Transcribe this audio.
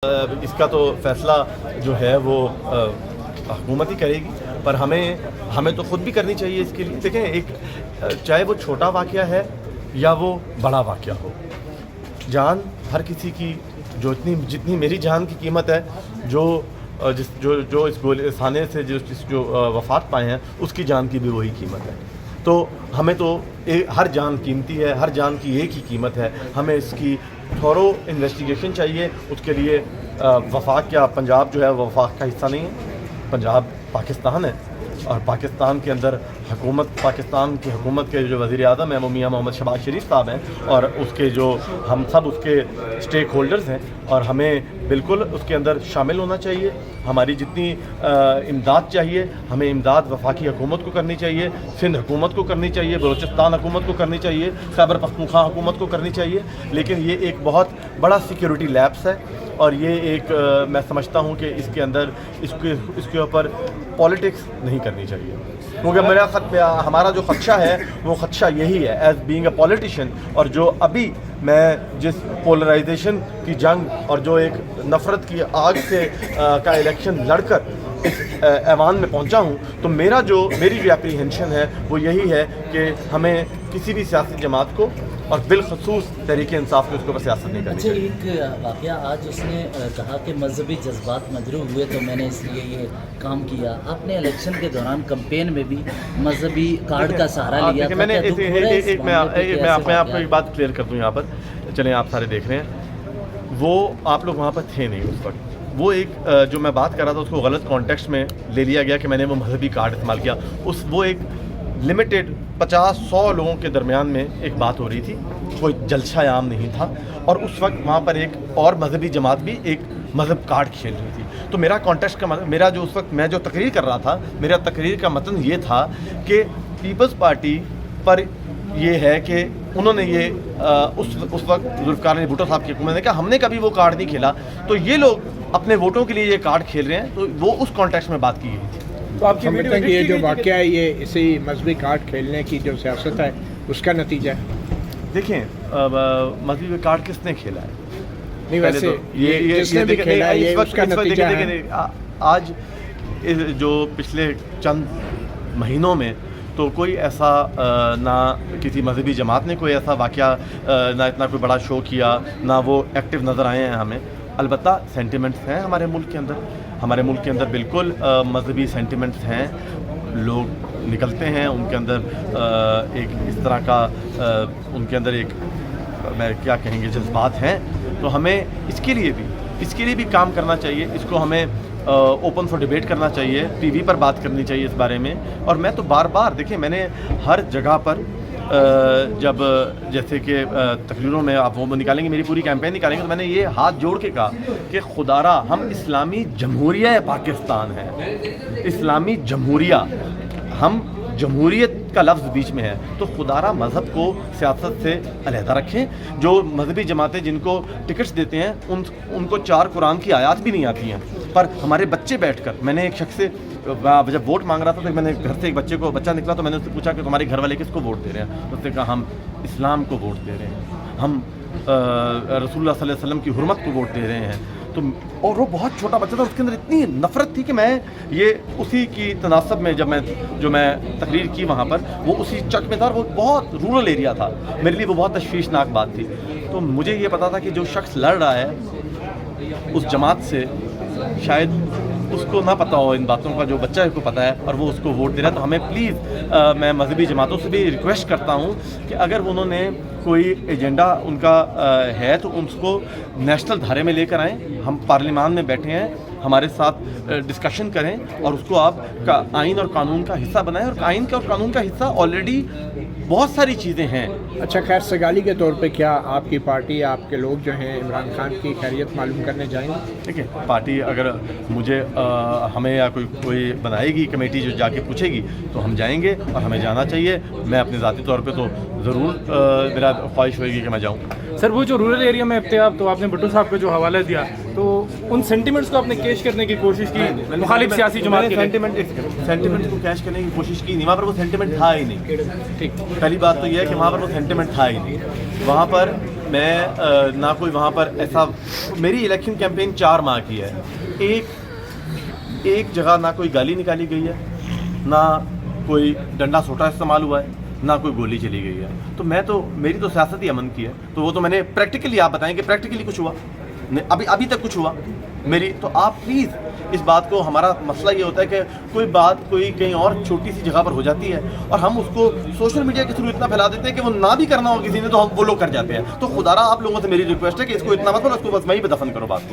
اس کا تو فیصلہ جو ہے وہ حکومت ہی کرے گی، پر ہمیں تو خود بھی کرنی چاہیے اس کے لیے. دیکھیں، ایک چاہے وہ چھوٹا واقعہ ہے یا وہ بڑا واقعہ ہو، جان ہر کسی کی جتنی میری جان کی قیمت ہے، جو اس خانے سے جو وفات پائے ہیں اس کی جان کی بھی وہی قیمت ہے. تو ہمیں تو ہر جان قیمتی ہے، ہر جان کی ایک ہی قیمت ہے. ہمیں اس کی تھورو انویسٹیگیشن چاہیے. اس کے لیے وفاق پنجاب جو ہے وہ وفاق کا حصہ نہیں ہے، پنجاب پاکستان ہے، اور پاکستان کے اندر پاکستان کی حکومت کے جو وزیر اعظم ہیں وہ میاں محمد شہباز شریف صاحب ہیں، اور اس کے جو ہم سب اس کے اسٹیک ہولڈرز ہیں، اور ہمیں بالکل اس کے اندر شامل ہونا چاہیے. ہماری جتنی امداد چاہیے، ہمیں امداد وفاقی حکومت کو کرنی چاہیے، سندھ حکومت کو کرنی چاہیے، بلوچستان حکومت کو کرنی چاہیے، خیبر پختونخوا حکومت کو کرنی چاہیے. لیکن یہ ایک بہت بڑا سیکیورٹی لیپس ہے، اور یہ ایک میں سمجھتا ہوں کہ اس کے اندر اس کے اوپر پالیٹکس نہیں کرنی چاہیے. کیونکہ ہمارا جو خدشہ ہے وہ خدشہ یہی ہے ایز بینگ اے پولیٹیشین. اور جو ابھی میں جس پولرائزیشن کی جنگ اور جو ایک نفرت کی آگ سے کا الیکشن لڑ کر اس ایوان میں پہنچا ہوں، تو میری جو اپریہنشن ہے وہ یہی ہے کہ ہمیں کسی بھی سیاسی جماعت کو اور بالخصوص تحریک انصاف کو اس کے اوپر سیاست نہیں کرنی چاہیے. ایک واقعہ آج اس نے کہا کہ مذہبی جذبات مجروح ہوئے تو میں نے اس لیے یہ کام کیا. آپ نے الیکشن کے دوران کمپین میں بھی مذہبی کارڈ کا سہارا لیا تھا. میں آپ کو ایک بات کلیئر کر دوں یہاں پر. چلیں، آپ سارے دیکھ رہے ہیں، وہ آپ لوگ وہاں پر تھے نہیں اس وقت. وہ ایک جو میں بات کر رہا تھا اس کو غلط کانٹیکسٹ میں لے لیا گیا کہ میں نے وہ مذہبی کارڈ استعمال کیا. وہ ایک لمیٹڈ 50-100 لوگوں کے درمیان میں ایک بات ہو رہی تھی، کوئی جلسہ عام نہیں تھا. اور اس وقت وہاں پر ایک اور مذہبی جماعت بھی ایک مذہب کارڈ کھیل رہی تھی. تو میرا کانٹیکسٹ میرا جو اس وقت میں جو تقریر کر رہا تھا، میرا تقریر کا متن یہ تھا کہ پیپلز پارٹی پر یہ ہے کہ انہوں نے یہ اس وقت ذوالفقار علی بھٹو صاحب کی حکومت نے کہا ہم نے کبھی وہ کارڈ نہیں کھیلا، تو یہ لوگ اپنے ووٹوں کے لیے یہ کارڈ کھیل رہے ہیں. تو وہ اس کانٹیکسٹ میں بات کی گئی تھی. تو آپ سمجھتے ہیں کہ یہ جو واقعہ ہے یہ اسی مذہبی کارڈ کھیلنے کی جو سیاست ہے اس کا نتیجہ ہے؟ دیکھیں، مذہبی کارڈ کس نے کھیلا ہے؟ نہیں، ویسے جس نے بھی کھیلا ہے یہ اس کا نتیجہ ہے. آج جو پچھلے چند مہینوں میں تو کوئی ایسا نہ کسی مذہبی جماعت نے کوئی ایسا واقعہ نہ اتنا کوئی بڑا شو کیا، نہ وہ ایکٹیو نظر آئے ہیں ہمیں. البتہ سینٹیمنٹس ہیں ہمارے ملک کے اندر بالکل مذہبی سینٹیمنٹس ہیں. لوگ نکلتے ہیں، ان کے اندر ایک اس طرح کا ان کے اندر ایک میں کیا کہیں گے جذبات ہیں. تو ہمیں اس کے لیے بھی کام کرنا چاہیے. اس کو ہمیں اوپن فار ڈیبیٹ کرنا چاہیے، ٹی وی پر بات کرنی چاہیے اس بارے میں. اور میں تو بار دیکھیں، میں نے ہر جگہ پر جب جیسے کہ تقریروں میں آپ وہ نکالیں گے، میری پوری کیمپین نکالیں گے، تو میں نے یہ ہاتھ جوڑ کے کہا کہ خدارا ہم اسلامی جمہوریہ پاکستان ہیں. اسلامی جمہوریہ، ہم جمہوریت کا لفظ بیچ میں ہے، تو خدارا مذہب کو سیاست سے علیحدہ رکھیں. جو مذہبی جماعتیں جن کو ٹکٹس دیتے ہیں ان کو 4 قرآن کی آیات بھی نہیں آتی ہیں، پر ہمارے بچے بیٹھ کر، میں نے ایک شخص سے جب ووٹ مانگ رہا تھا تو میں نے گھر سے ایک بچہ نکلا تو میں نے اس سے پوچھا کہ تمہارے گھر والے کس کو ووٹ دے رہے ہیں؟ اس نے کہا ہم اسلام کو ووٹ دے رہے ہیں، ہم رسول اللہ صلی اللہ علیہ وسلم کی حرمت کو ووٹ دے رہے ہیں. تو اور وہ بہت چھوٹا بچہ تھا، اس کے اندر اتنی نفرت تھی کہ میں یہ اسی کی تناسب میں جو میں تقریر کی وہاں پر، وہ اسی چک میں تھا، اور وہ بہت رورل ایریا تھا. میرے لیے وہ بہت تشویشناک بات تھی. تو مجھے یہ پتا تھا کہ جو شخص لڑ رہا ہے اس جماعت سے، شاید اس کو نہ پتہ ہو ان باتوں کا، جو بچہ کو پتہ ہے، اور وہ اس کو ووٹ دے رہا ہے. تو ہمیں پلیز میں مذہبی جماعتوں سے بھی ریکویسٹ کرتا ہوں کہ اگر انہوں نے کوئی ایجنڈا ان کا ہے تو اس کو نیشنل دھارے میں لے کر آئیں. ہم پارلیمان میں بیٹھے ہیں، ہمارے ساتھ ڈسکشن کریں اور اس کو آپ کا آئین اور قانون کا حصہ بنائیں. اور آئین کا اور قانون کا حصہ آلریڈی بہت ساری چیزیں ہیں. اچھا، خیر سگالی کے طور پہ کیا آپ کی پارٹی، آپ کے لوگ جو ہیں عمران خان کی خیریت معلوم کرنے جائیں گے؟ ٹھیک ہے، پارٹی اگر مجھے ہمیں یا کوئی بنائے گی کمیٹی جو جا کے پوچھے گی تو ہم جائیں گے، اور ہمیں جانا چاہیے. میں اپنے ذاتی طور پہ تو ضرور میرا خواہش ہوئے گی کہ میں جاؤں. سر، وہ جو رورل ایریا میں ابتیاب، تو آپ نے بھٹو صاحب کو جو حوالہ دیا، تو ان سینٹیمنٹس کو آپ نے کیش کرنے کی کوشش کی مخالف سیاسی جماعت کے سینٹیمنٹ کو کیش کرنے کی کوشش کی نہیں. وہاں پر وہ سینٹیمنٹ تھا ہی نہیں. ٹھیک، پہلی بات تو یہ ہے کہ وہاں پر وہ سینٹیمنٹ تھا ہی نہیں. وہاں پر میں نہ کوئی وہاں پر ایسا، میری الیکشن کیمپین 4 ماہ کی ہے، ایک جگہ نہ کوئی گالی نکالی گئی ہے، نہ کوئی ڈنڈا سوٹا استعمال ہوا ہے، نہ کوئی گولی چلی گئی ہے. تو میری تو سیاست ہی امن کی ہے. تو وہ تو میں نے پریکٹیکلی، آپ بتائیں کہ پریکٹیکلی کچھ ہوا ابھی تک کچھ ہوا میری؟ تو آپ پلیز اس بات کو، ہمارا مسئلہ یہ ہوتا ہے کہ کوئی بات کوئی کہیں اور چھوٹی سی جگہ پر ہو جاتی ہے اور ہم اس کو سوشل میڈیا کے تھرو اتنا پھیلا دیتے ہیں کہ وہ نہ بھی کرنا ہو کسی نے تو ہم وہ لوگ کر جاتے ہیں. تو خدا را آپ لوگوں سے میری ریکویسٹ ہے کہ اس کو اتنا مت بولو، اس کو بس وہیں پہ دفن کرو بات کو.